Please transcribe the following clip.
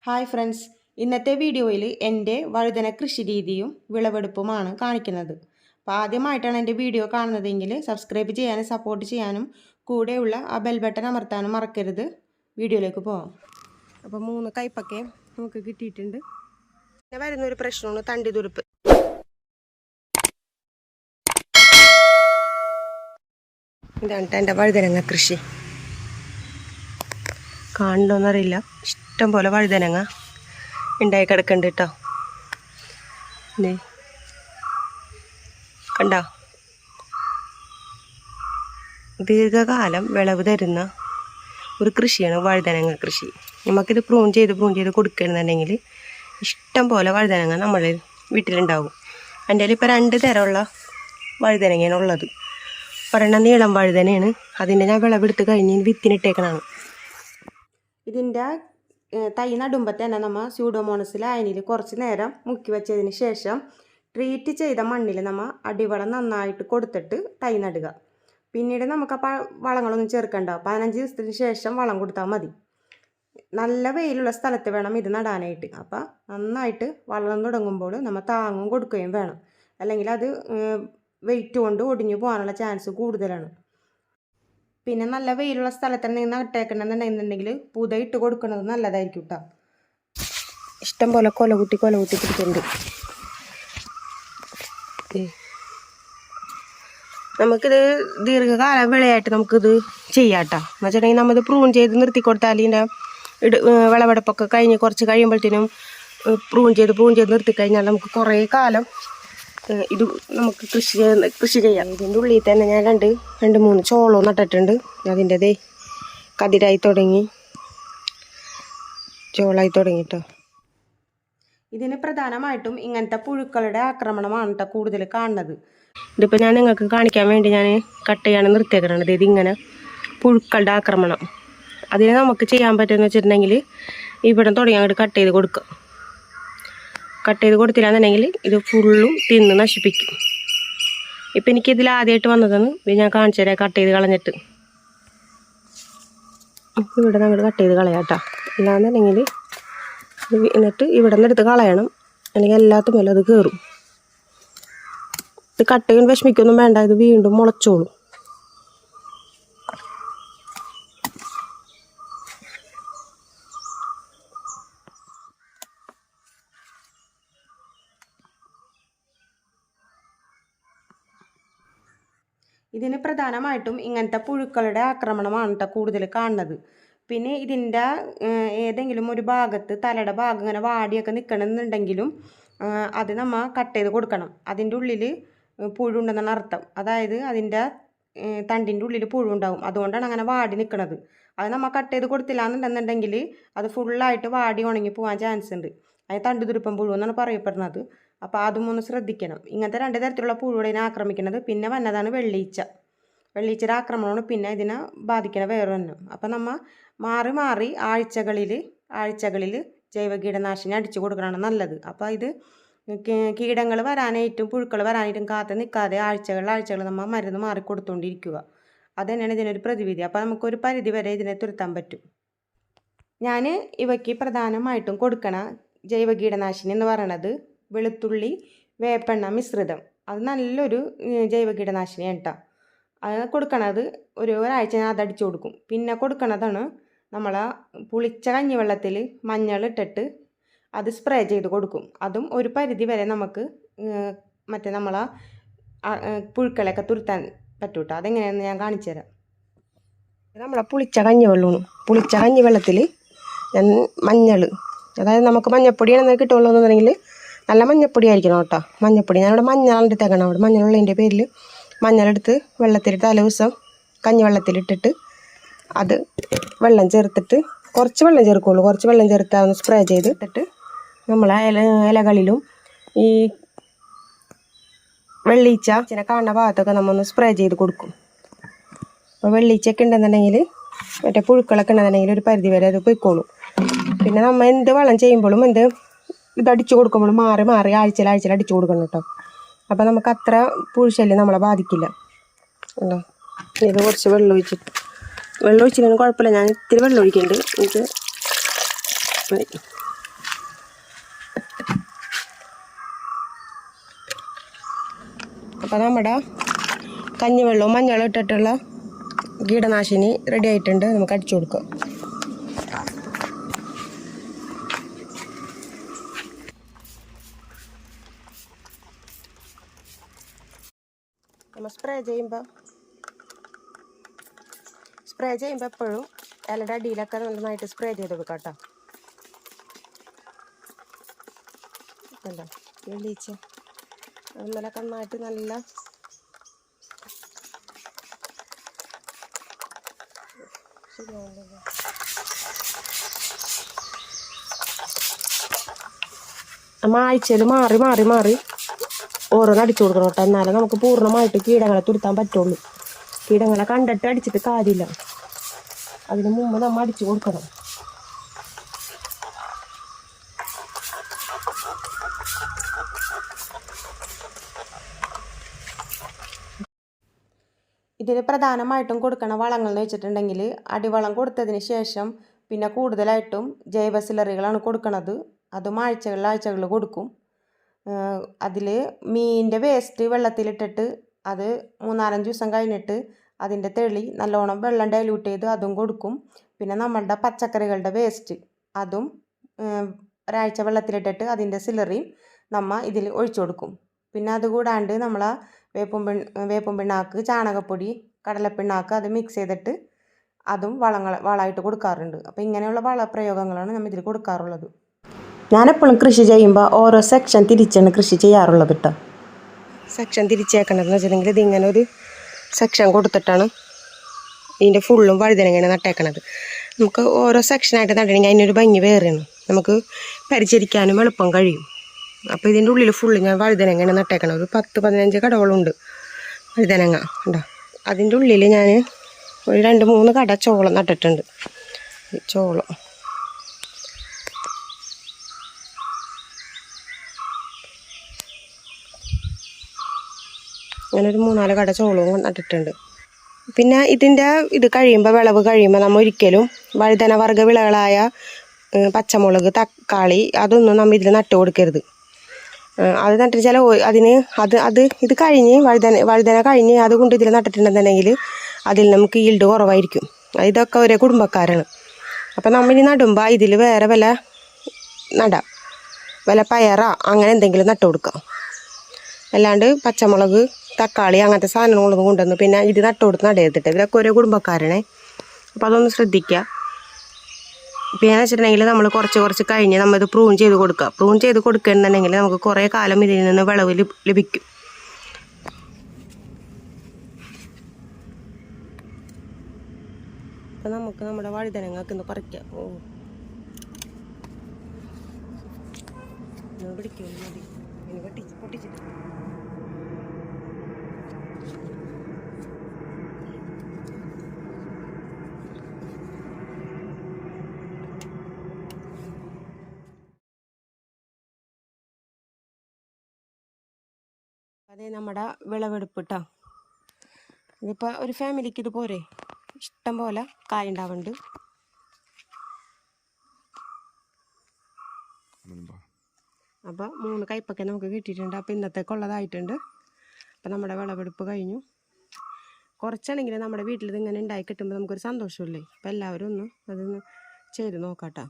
Hi friends, ഇന്നത്തെ വീഡിയോയിൽ എൻ്റെ വഴുതന കൃഷി രീതിയും വിളവെടുപ്പുമാണ് കാണിക്കുന്നത്. അപ്പോൾ ആദ്യമായിട്ടാണ് എൻ്റെ വീഡിയോ കാണുന്നതെങ്കിൽ സബ്സ്ക്രൈബ് ചെയ്യാനും സപ്പോർട്ട് ചെയ്യാനും കൂടെയുള്ള ആ ബെൽ ബട്ടൺ അമർത്താനും മറക്കരുത്. വീഡിയോയിലേക്ക് പോകാം. അപ്പോൾ 3 കയ്പൊക്കെ നമുക്ക് കിട്ടിയിട്ടുണ്ട്. പിന്നെ വരുന്നൊരു പ്രശ്നമാണ് തണ്ടിതുടുപ്പ്. ഇതാണ് എൻ്റെ വഴുതനങ്ങ കൃഷി. കാണുന്നോന്നറിയില്ല, ഇഷ്ടം പോലെ വഴുതനങ്ങ ഉണ്ടായി കിടക്കുന്നുണ്ട് കേട്ടോ. കണ്ടോ, ദീർഘകാലം വിളവ് തരുന്ന ഒരു കൃഷിയാണ് വഴുതനങ്ങ കൃഷി. നമുക്കിത് പ്രൂൺ ചെയ്ത് കൊടുക്കണമെന്നുണ്ടെങ്കിൽ ഇഷ്ടം പോലെ വഴുതനങ്ങ നമ്മുടെ വീട്ടിലുണ്ടാവും. എൻ്റെ കയ്യിൽ ഇപ്പോൾ 2 തരമുള്ള വഴുതനങ്ങയാണ് ഉള്ളത്. ഒരെണ്ണം നീളം വഴുതനയാണ്, അതിൻ്റെ ഞാൻ വിളവെടുത്ത് കഴിഞ്ഞ് വിത്തിനിട്ടേക്കണതാണ്. ഇതിൻ്റെ തൈ നടുമ്പോൾ തന്നെ നമ്മൾ സ്യൂഡോമോണസ് ലായനിയിൽ കുറച്ച് നേരം മുക്കി വെച്ചതിന് ശേഷം ട്രീറ്റ് ചെയ്ത മണ്ണിൽ നമ്മൾ അടിവളം നന്നായിട്ട് കൊടുത്തിട്ട് തൈ നടുക. പിന്നീട് നമുക്ക് വളങ്ങളൊന്നും ചേർക്കണ്ട. 15 ദിവസത്തിന് ശേഷം വളം കൊടുത്താൽ മതി. നല്ല വെയിലുള്ള സ്ഥലത്ത് വേണം ഇത് നടാനായിട്ട്. അപ്പോൾ നന്നായിട്ട് വളർന്നു തുടങ്ങുമ്പോൾ നമ്മൾ താങ്ങും കൊടുക്കുകയും വേണം, അല്ലെങ്കിൽ അത് വെയിറ്റ് കൊണ്ട് ഒടിഞ്ഞു പോകാനുള്ള ചാൻസ് കൂടുതലാണ്. പിന്നെ നല്ല വെയിലുള്ള സ്ഥലത്ത് നട്ടേക്കണമെന്നുണ്ടെന്നുണ്ടെങ്കിൽ പുത ഇട്ട് കൊടുക്കുന്നത് നല്ലതായിരിക്കും കേട്ടോ. ഇഷ്ടം പോലെ കൊലകുട്ടി പിടിക്കുന്നുണ്ട്. നമുക്കിത് ദീർഘകാല വിളയായിട്ട് നമുക്കിത് ചെയ്യാം കേട്ടോ. എന്ന് വെച്ചിട്ടുണ്ടെങ്കിൽ നമ്മത് പ്രൂൺ ചെയ്ത് നിർത്തി കൊടുത്താൽ ഇതിൻ്റെ വിളവെടുപ്പൊക്കെ കഴിഞ്ഞ് കുറച്ച് കഴിയുമ്പോഴത്തേനും പ്രൂൺ ചെയ്ത് നിർത്തി കഴിഞ്ഞാൽ നമുക്ക് കുറേ കാലം ഇത് നമുക്ക് കൃഷി ചെയ്യാം. ഇതിൻ്റെ ഉള്ളിൽ തന്നെ ഞാൻ 2-3 ചോളവും നട്ടിട്ടുണ്ട്. അതിൻ്റെതേ കതിരായി തുടങ്ങി, ചോളായി തുടങ്ങിട്ടോ. ഇതിന് പ്രധാനമായിട്ടും ഇങ്ങനത്തെ പുഴുക്കളുടെ ആക്രമണമാണ് കേട്ടോ കൂടുതൽ കാണുന്നത്. ഇതിപ്പോൾ ഞാൻ നിങ്ങൾക്ക് കാണിക്കാൻ വേണ്ടി ഞാൻ കട്ട് ചെയ്യാൻ നിർത്തിയേക്കണത്. ഇതിങ്ങനെ പുഴുക്കളുടെ ആക്രമണം അതിന് നമുക്ക് ചെയ്യാൻ പറ്റുമെന്ന് വെച്ചിട്ടുണ്ടെങ്കിൽ ഇവിടെ തുടങ്ങി അങ്ങോട്ട് കട്ട് ചെയ്ത് കൊടുക്കുക. കട്ട് ചെയ്ത് കൊടുത്തില്ലാന്നുണ്ടെങ്കിൽ ഇത് ഫുള്ളും തിന്ന് നശിപ്പിക്കും. ഇപ്പം എനിക്കിതിൽ ആദ്യമായിട്ട് വന്നതാണ്. ഇത് ഞാൻ കാണിച്ചു തരാം കട്ട് ചെയ്ത് കളഞ്ഞിട്ട്. ഇവിടെ നമ്മൾ കട്ട് ചെയ്ത് കളയാം കേട്ടോ. ഇല്ലാന്നുണ്ടെങ്കിൽ എന്നിട്ട് ഇവിടെ നിന്ന് എടുത്ത് കളയണം, അല്ലെങ്കിൽ എല്ലാത്തും മേലും അത് കയറും. ഇത് കട്ട് ചെയ്യാൻ വിഷമിക്കൊന്നും വേണ്ട, ഇത് വീണ്ടും മുളച്ചോളും. ഇതിന് പ്രധാനമായിട്ടും ഇങ്ങനത്തെ പുഴുക്കളുടെ ആക്രമണമാണ് കേട്ടോ കൂടുതൽ കാണുന്നത്. പിന്നെ ഇതിൻ്റെ ഏതെങ്കിലും ഒരു ഭാഗത്ത് തലയുടെ ഭാഗം ഇങ്ങനെ വാടിയൊക്കെ നിൽക്കണമെന്നുണ്ടെങ്കിലും അത് നമ്മൾ കട്ട് ചെയ്ത് കൊടുക്കണം. അതിൻ്റെ ഉള്ളിൽ പുഴുണ്ടെന്നാണ് അർത്ഥം. അതായത് അതിൻ്റെ തണ്ടിൻ്റെ ഉള്ളിൽ പുഴുണ്ടാവും, അതുകൊണ്ടാണ് അങ്ങനെ വാടി നിൽക്കുന്നത്. അത് നമ്മൾ കട്ട് ചെയ്ത് കൊടുത്തില്ല എന്നുണ്ടെന്നുണ്ടെങ്കിൽ അത് ഫുള്ളായിട്ട് വാടി ഉണങ്ങി പോകാൻ ചാൻസ് ഉണ്ട്. അത് തണ്ടുതുരുപ്പം പുഴു എന്നാണ് പറയപ്പെടുന്നത്. അപ്പോൾ അതും ഒന്ന് ശ്രദ്ധിക്കണം. ഇങ്ങനത്തെ 2 തരത്തിലുള്ള പുഴുവിനെ ഇതിനെ പിന്നെ വന്നതാണ് വെള്ളീച്ചയുടെ ആക്രമണമാണ് പിന്നെ ഇതിനെ ബാധിക്കുന്ന വേറെ ഒന്ന്. അപ്പോൾ നമ്മൾ മാറി ആഴ്ചകളിൽ ജൈവ കീടനാശിനി അടിച്ചു കൊടുക്കണതാണ് നല്ലത്. അപ്പോൾ ഇത് കീടങ്ങൾ വരാനായിട്ടും പുഴുക്കൾ വരാനായിട്ടും കാത്ത് നിൽക്കാതെ ആഴ്ചകൾ നമ്മൾ മരുന്ന് മാറി കൊടുത്തുകൊണ്ടിരിക്കുക. അത് തന്നെയാണ് ഇതിനൊരു പ്രതിവിധി. അപ്പോൾ നമുക്കൊരു പരിധി വരെ ഇതിനെ തുരത്താൻ പറ്റും. ഞാൻ ഇവയ്ക്ക് പ്രധാനമായിട്ടും കൊടുക്കണ ജൈവ കീടനാശിനി എന്ന് പറയണത് വെളുത്തുള്ളി വേപ്പെണ്ണ മിശ്രിതം. അത് നല്ലൊരു ജൈവ കീടനാശിനിയാണ് കേട്ടോ. അത് കൊടുക്കണത് ഒരാഴ്ച ഞാൻ അതടിച്ചു കൊടുക്കും. പിന്നെ കൊടുക്കണതാണ് നമ്മൾ പുളിച്ച കഞ്ഞിവെള്ളത്തിൽ മഞ്ഞളിട്ടിട്ട് അത് സ്പ്രേ ചെയ്ത് കൊടുക്കും. അതും ഒരു പരിധി വരെ നമുക്ക് മറ്റേ നമ്മളെ പുഴുക്കളെയൊക്കെ തുരുത്താൻ പറ്റും കേട്ടോ. അതെങ്ങനെയാണെന്ന് ഞാൻ കാണിച്ചു തരാം. നമ്മളെ പുളിച്ച കഞ്ഞിവെള്ളത്തിൽ ഞാൻ മഞ്ഞൾ, അതായത് നമുക്ക് മഞ്ഞപ്പൊടിയാണെന്ന് കിട്ടുള്ളൂ എന്നുണ്ടെങ്കിൽ നല്ല മഞ്ഞപ്പൊടി ആയിരിക്കണം കേട്ടോ. മഞ്ഞപ്പൊടി ഞാനിവിടെ മഞ്ഞളെടുത്തേക്കണം. അവിടെ മഞ്ഞളുള്ളതിൻ്റെ പേരിൽ മഞ്ഞളെടുത്ത് വെള്ളത്തിലിട്ട് തലേ ദിവസം കഞ്ഞിവെള്ളത്തിലിട്ടിട്ട് അത് വെള്ളം ചേർത്തിട്ട് കുറച്ച് വെള്ളം ചേർക്കുള്ളൂ. കുറച്ച് വെള്ളം ചേർത്ത് ഒന്ന് സ്പ്രേ ചെയ്തിട്ട് നമ്മളെ ഇലകളിലും ഈ വെള്ളീച്ച കാണുന്ന ഭാഗത്തൊക്കെ നമ്മൊന്ന് സ്പ്രേ ചെയ്ത് കൊടുക്കും. അപ്പോൾ വെള്ളീച്ചയൊക്കെ ഉണ്ടെന്നുണ്ടെങ്കിൽ മറ്റേ പുഴുക്കളൊക്കെ ഉണ്ടെന്നുണ്ടെങ്കിൽ ഒരു പരിധി വരെ അത് പൊയ്ക്കോളും. പിന്നെ നമ്മൾ എന്ത് വളം ചെയ്യുമ്പോഴും ഇതടിച്ചു കൊടുക്കുമ്പോഴും മാറി ആഴ്ചയിൽ അടിച്ചു കൊടുക്കണം കേട്ടോ. അപ്പോൾ നമുക്ക് അത്ര പുഴുശല്യം നമ്മളെ ബാധിക്കില്ല. കേട്ടോ, ഇത് കുറച്ച് വെള്ളം ഒഴിച്ചില്ലെങ്കിലും കുഴപ്പമില്ല. ഞാൻ ഇത്തിരി വെള്ളം ഒഴിക്കുന്നുണ്ട്. ഇത് അപ്പോൾ നമ്മുടെ കഞ്ഞിവെള്ളവും മഞ്ഞളും ഇട്ടിട്ടുള്ള കീടനാശിനി റെഡി ആയിട്ടുണ്ട്. നമുക്ക് അടിച്ചു കൊടുക്കാം. നമ്മൾ സ്പ്രേ ചെയ്യുമ്പോൾ എപ്പോഴും ഇലയുടെ അടിയിലൊക്കെ നന്നായിട്ട് സ്പ്രേ ചെയ്ത് കൊടുക്കാം കേട്ടോ. എന്താ വെളിച്ച അതുമേലൊക്കെ നന്നായിട്ട് നല്ല ആഴ്ചയിൽ മാറി മാറി മാറി ഓരോന്ന് അടിച്ചു കൊടുക്കണം കേട്ടോ. എന്നാലേ നമുക്ക് പൂർണ്ണമായിട്ട് കീടങ്ങളെ തുരുത്താൻ പറ്റുള്ളൂ. കീടങ്ങളെ കണ്ടിട്ട് അടിച്ചിട്ട് കാര്യമില്ല. അതിന് മുമ്പ് നമ്മൾ അടിച്ചു കൊടുക്കണം. ഇതിന് പ്രധാനമായിട്ടും കൊടുക്കണ വളങ്ങൾ എന്ന് വെച്ചിട്ടുണ്ടെങ്കിൽ അടിവളം കൊടുത്തതിന് ശേഷം പിന്നെ കൂടുതലായിട്ടും ജൈവ സിലറികളാണ് കൊടുക്കണത്. അതും ആഴ്ചകളിൽ കൊടുക്കും. അതിൽ മീനിൻ്റെ വേസ്റ്റ് വെള്ളത്തിലിട്ടിട്ട് അത് 3-4 ദിവസം കഴിഞ്ഞിട്ട് അതിൻ്റെ തെളി നല്ലോണം വെള്ളം ഡൈല്യൂട്ട് ചെയ്ത് അതും കൊടുക്കും. പിന്നെ നമ്മളുടെ പച്ചക്കറികളുടെ വേസ്റ്റ് അതും ഒരാഴ്ച വെള്ളത്തിലിട്ടിട്ട് അതിൻ്റെ സിലറിയും നമ്മൾ ഇതിൽ ഒഴിച്ചു കൊടുക്കും. പിന്നെ അതുകൂടാണ്ട് നമ്മൾ വേപ്പും പിണ്ണാക്ക്, ചാണകപ്പൊടി, കടലപ്പിണ്ണാക്ക് അത് മിക്സ് ചെയ്തിട്ട് അതും വളമായിട്ട് കൊടുക്കാറുണ്ട്. അപ്പോൾ ഇങ്ങനെയുള്ള വളപ്രയോഗങ്ങളാണ് നമ്മൾ ഇതിൽ കൊടുക്കാറുള്ളത്. ഞാനെപ്പോഴും കൃഷി ചെയ്യുമ്പോൾ ഓരോ സെക്ഷൻ തിരിച്ചാണ് കൃഷി ചെയ്യാറുള്ളത് കേട്ടോ. സെക്ഷൻ തിരിച്ചേക്കണമെന്ന് വെച്ചിട്ടുണ്ടെങ്കിൽ ഇതിങ്ങനെ ഒരു സെക്ഷൻ കൊടുത്തിട്ടാണ് ഇതിൻ്റെ ഫുള്ളും വഴുതനങ്ങനെ നട്ടേക്കണത്. നമുക്ക് ഓരോ സെക്ഷനായിട്ട് നട്ടണമെങ്കിൽ അതിനൊരു ഭംഗി വേറെയാണ്. നമുക്ക് പരിചരിക്കാനും എളുപ്പം കഴിയും. അപ്പോൾ ഇതിൻ്റെ ഉള്ളിൽ ഫുള്ള് ഞാൻ വഴുതനങ്ങനെ നട്ടേക്കണം. ഒരു 10-15 കടകളുണ്ട് വഴുതനങ്ങ ഉണ്ടോ. അതിൻ്റെ ഉള്ളിൽ ഞാൻ ഒരു 2-3 കട ചോളം നട്ടിട്ടുണ്ട്. ചോളം അങ്ങനെ ഒരു 3-4 കട ചോളവും നട്ടിട്ടുണ്ട്. പിന്നെ ഇതിൻ്റെ വിളവ് കഴിയുമ്പോൾ നമ്മൾ ഒരിക്കലും വഴുതന വർഗ്ഗ വിളകളായ പച്ചമുളക്, തക്കാളി അതൊന്നും നമ്മൾ ഇതിൽ നട്ടു കൊടുക്കരുത്. അത് നട്ടിച്ചാൽ ഇത് കഴിഞ്ഞ് വഴുതന കഴിഞ്ഞ് അതുകൊണ്ട് ഇതിൽ നട്ടിട്ടുണ്ടെന്നുണ്ടെങ്കിൽ അതിൽ നമുക്ക് ഈൽഡ് കുറവായിരിക്കും. ഇതൊക്കെ ഒരേ കുടുംബക്കാരാണ്. അപ്പം നമ്മിനി നടുമ്പോൾ ഇതിൽ വേറെ വല്ല പയറ അങ്ങനെ എന്തെങ്കിലും നട്ടു കൊടുക്കാം. അല്ലാണ്ട് പച്ചമുളക്, തക്കാളി അങ്ങനത്തെ സാധനങ്ങളൊന്നും കൊണ്ടുവന്ന് പിന്നെ ഇത് നട്ടു കൊടുത്ത് നടയത്തിട്ട്. ഇതൊക്കെ ഒരേ കുടുംബക്കാരാണേ. അപ്പോൾ അതൊന്ന് ശ്രദ്ധിക്കുക. പിന്നെ വെച്ചിട്ടുണ്ടെങ്കിൽ നമ്മൾ കുറച്ച് കഴിഞ്ഞ് നമ്മൾ ഇത് പ്രൂൺ ചെയ്ത് കൊടുക്കുക. പ്രൂൺ ചെയ്ത് കൊടുക്കുകയെന്നുണ്ടെങ്കിൽ നമുക്ക് കുറേ കാലം ഇതിൽ നിന്ന് വിളവ് ലഭിക്കും. അപ്പം നമുക്ക് നമ്മുടെ വഴുതനങ്ങയൊക്കെ ഒന്ന് പറിക്കാം. പിടിക്കുമല്ലോ മതി. ഇനി പൊട്ടിച്ചിട്ട് അതേ നമ്മുടെ വിളവെടുപ്പ് കേട്ടോ. ഇതിപ്പോൾ ഒരു ഫാമിലിക്ക് ഇത് പോരെ, ഇഷ്ടം പോലെ കായ ഉണ്ടാവുന്നുണ്ട്. അപ്പോൾ 3 കയ്പ്പൊക്കെ നമുക്ക് കിട്ടിയിട്ടുണ്ട്. അപ്പോൾ ഇന്നത്തേക്കുള്ളതായിട്ടുണ്ട്. അപ്പോൾ നമ്മുടെ വിളവെടുപ്പ് കഴിഞ്ഞു. കുറച്ചാണെങ്കിലും നമ്മുടെ വീട്ടിൽ ഇതിങ്ങനെ ഉണ്ടായി കിട്ടുമ്പോൾ നമുക്കൊരു സന്തോഷമില്ലേ. അപ്പോൾ എല്ലാവരും ഒന്ന് അതൊന്ന് ചെയ്ത് നോക്കാം കേട്ടോ.